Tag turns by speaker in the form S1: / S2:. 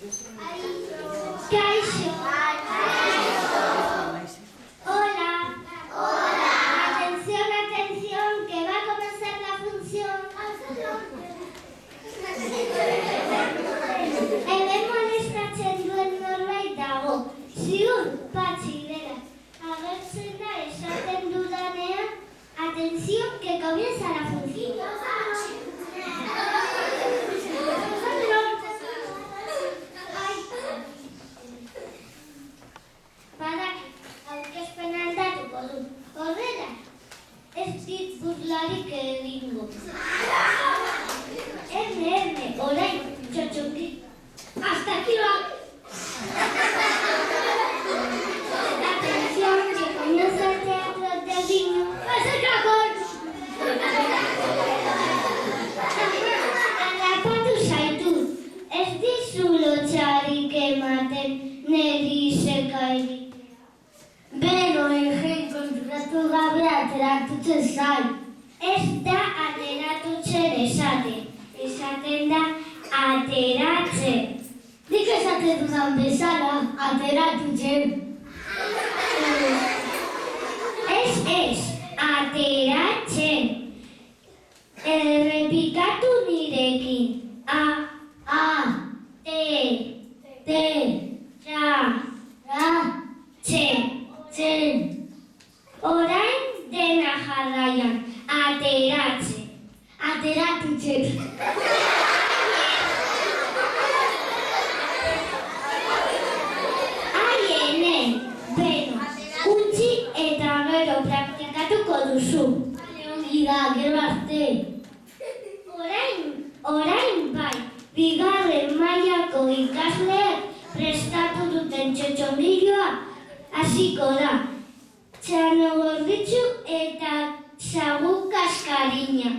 S1: Kaixo. Hola. Atención, atención, que va a comenzar la función. Hemen molestatzen duen norbait dago. Ziur, patxi, bera. Agertzen da esaten dudanean, atención, que comienza la función. Badaki, aurkezpen aldatuko du. Horrela, ez dit burlarik egingo. Orain, txotxongi. Hasta aquí lo hago. Atención, que comienza el teatro del niño. ¡Pase el cajón! Harrapatu zaitu, ez dizu lotxarik ematen neri sekairi. Bero egen konturatu gabe ateratutzen zai. Ez da ateratutzen esaten. Esaten da ateratzen. Nik esaten dudan bezala ateratutzen. Ez, ateratzen. Errepikatu nirekin. Ateratzen. Orain dena jarraian. Ateratzen. Ateratutzen. Utzi eta gero praktikatuko duzu. Ongi da, gero arte. Orain bai, bigarren mailako ikasleek prestatu duten txotxongilloa hasiko da. Txano gorditzu eta sagu kaskarina.